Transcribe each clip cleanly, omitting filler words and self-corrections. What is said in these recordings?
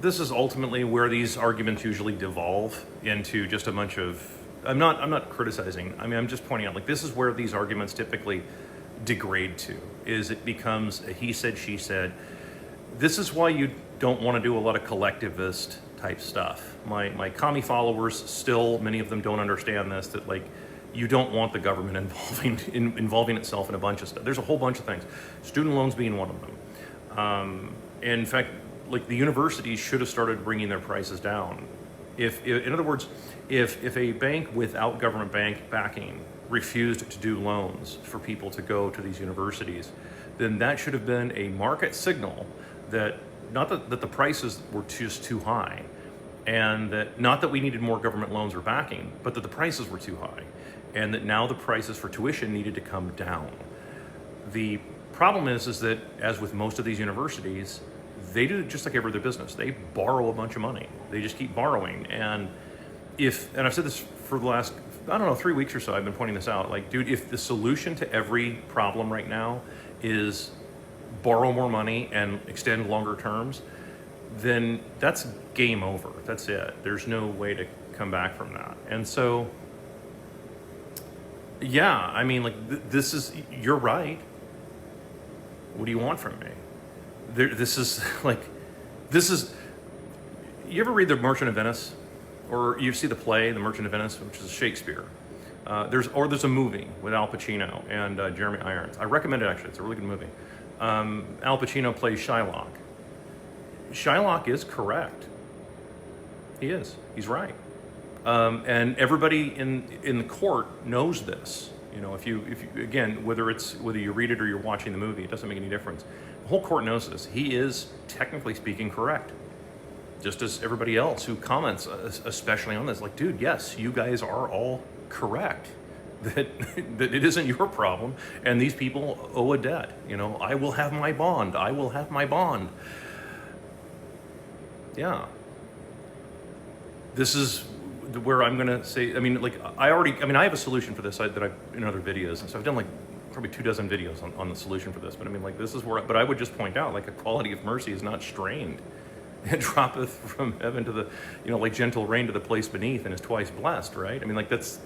This is ultimately where these arguments usually devolve into just a bunch of. I'm not criticizing. I mean, I'm just pointing out, like, this is where these arguments typically degrade to. Is it becomes a he said, she said. This is why you don't want to do a lot of collectivist type stuff. My commie followers still, many of them don't understand this, that, like, you don't want the government involving itself in a bunch of stuff. There's a whole bunch of things. Student loans being one of them. In fact, like, the universities should have started bringing their prices down. In other words, if a bank without government bank backing refused to do loans for people to go to these universities, then that should have been a market signal that not that the prices were just too high, and that not that we needed more government loans or backing, but that the prices were too high, and that now the prices for tuition needed to come down. The problem is that, as with most of these universities, they do just like every other business. They borrow a bunch of money. They just keep borrowing. And I've said this for the last, 3 weeks or so, I've been pointing this out. Like, dude, if the solution to every problem right now is borrow more money and extend longer terms, then that's game over. That's it. There's no way to come back from that. And so, yeah, I mean, like, you're right. What do you want from me? This is, you ever read The Merchant of Venice? Or you see the play, The Merchant of Venice, which is Shakespeare. There's a movie with Al Pacino and Jeremy Irons. I recommend it, actually. It's a really good movie. Al Pacino plays Shylock. Shylock is correct. He is. He's right. And everybody in the court knows this. You know, if you again, whether you read it or you're watching the movie, it doesn't make any difference. The whole court knows this. He is, technically speaking, correct. Just as everybody else who comments, especially on this, like, dude, yes, you guys are all correct. That it isn't your problem, and these people owe a debt. You know, I will have my bond. I will have my bond. Yeah. This is where I'm going to say, I mean, like, I have a solution for this that I've in other videos, and so I've done like probably 24 videos on the solution for this. But I mean, like, this is where, but I would just point out, like, equality of mercy is not strained. It droppeth from heaven to the, like gentle rain to the place beneath, and is twice blessed, right? I mean, like, that's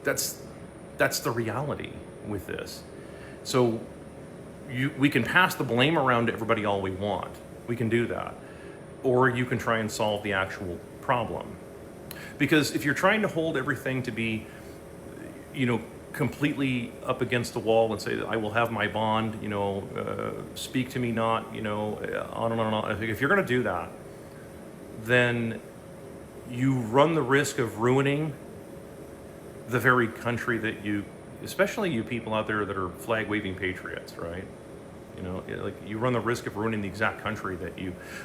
the reality with this. So we can pass the blame around to everybody all we want. We can do that. Or you can try and solve the actual problem. Because if you're trying to hold everything to be, completely up against the wall and say, I will have my bond, speak to me not, on and on and on. If you're going to do that, then you run the risk of ruining the very country that especially you people out there that are flag-waving patriots, right? Like, you run the risk of ruining the exact country that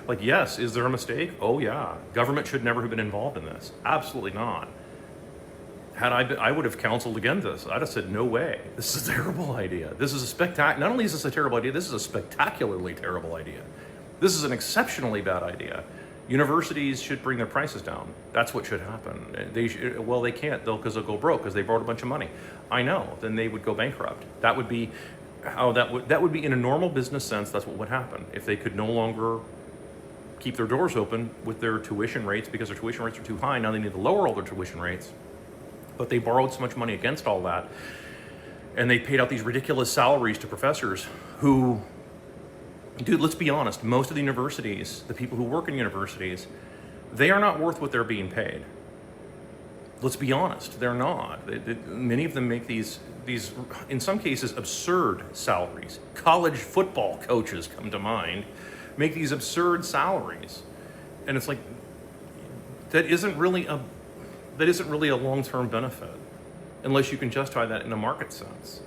like, yes, is there a mistake? Oh yeah. Government should never have been involved in this. Absolutely not. I would have counseled against this. I'd have said, no way. This is a terrible idea. This is not only is this a terrible idea, this is a spectacularly terrible idea. This is an exceptionally bad idea. Universities should bring their prices down. That's what should happen. They can't, though, because they'll go broke because they borrowed a bunch of money. I know. Then they would go bankrupt. That would be how that would be, in a normal business sense. That's what would happen if they could no longer keep their doors open with their tuition rates, because their tuition rates are too high. Now they need to lower all their tuition rates. But they borrowed so much money against all that, and they paid out these ridiculous salaries to professors who, dude, let's be honest, most of the universities, the people who work in universities, they are not worth what they're being paid. Let's be honest, they're not. Many of them make these, in some cases, absurd salaries. College football coaches come to mind, make these absurd salaries. And it's like, that isn't really a long-term benefit, unless you can justify that in a market sense.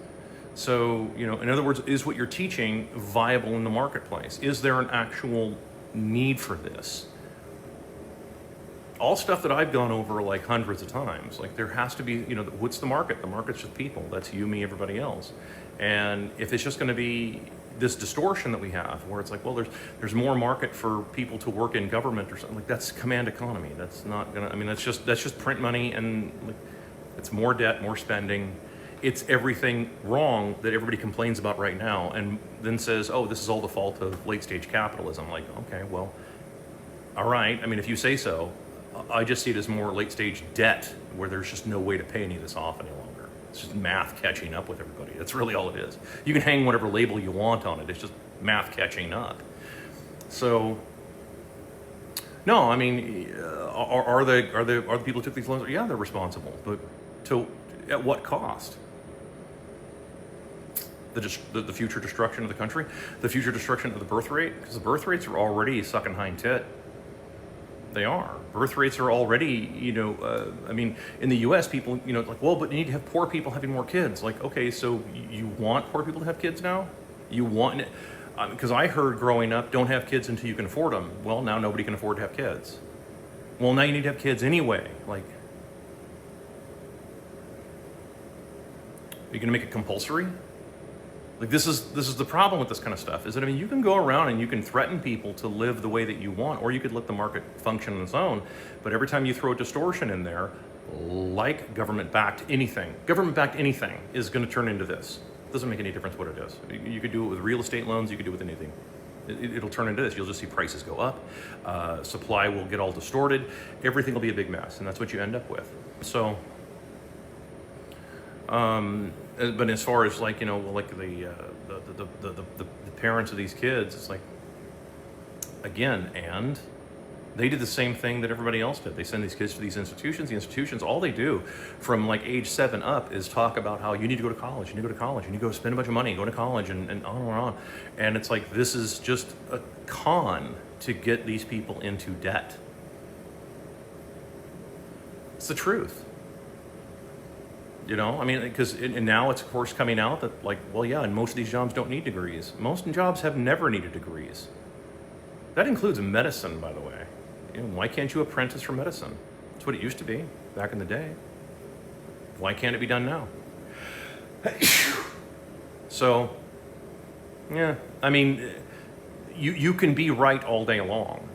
So, in other words, is what you're teaching viable in the marketplace? Is there an actual need for this? All stuff that I've gone over like hundreds of times. Like, there has to be, what's the market? The market's just people. That's you, me, everybody else. And if it's just going to be this distortion that we have, where it's like, well, there's more market for people to work in government or something, like, that's command economy. That's not gonna. I mean, that's just print money, and, like, it's more debt, more spending, it's everything wrong that everybody complains about right now, and then says, oh, this is all the fault of late stage capitalism. Like, okay, well, all right. I mean, if you say so, I just see it as more late stage debt where there's just no way to pay any of this off any longer. It's just math catching up with everybody. That's really all it is. You can hang whatever label you want on it. It's just math catching up. So, no, I mean, are the people who took these loans? Yeah, they're responsible, but at what cost? The future destruction of the country, the future destruction of the birth rate, because the birth rates are already sucking hind tit. They are. Birth rates are already, I mean, in the U.S., people, like, well, but you need to have poor people having more kids. Like, okay, so you want poor people to have kids now? You want, because I heard growing up, don't have kids until you can afford them. Well, now nobody can afford to have kids. Well, now you need to have kids anyway. Like, are you going to make it compulsory? Like, this is the problem with this kind of stuff, is that, I mean, you can go around and you can threaten people to live the way that you want, or you could let the market function on its own, but every time you throw a distortion in there, like government-backed anything is going to turn into this. It doesn't make any difference what it is. You could do it with real estate loans, you could do it with anything. It'll turn into this. You'll just see prices go up, supply will get all distorted, everything will be a big mess, and that's what you end up with. So, but as far as like, like the parents of these kids, it's like, again, and they did the same thing that everybody else did. They send these kids to these institutions. The institutions, all they do from like age 7 up is talk about how you need to go to college, you need to go to college, you need to go spend a bunch of money, go to college, and on and on. And it's like, this is just a con to get these people into debt. It's the truth. I mean, because now it's, of course, coming out that, like, well, yeah, and most of these jobs don't need degrees. Most jobs have never needed degrees. That includes medicine, by the way. Why can't you apprentice for medicine? That's what it used to be back in the day. Why can't it be done now? So, yeah, I mean, you can be right all day long,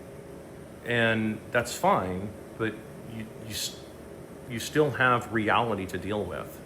and that's fine, but you still have reality to deal with.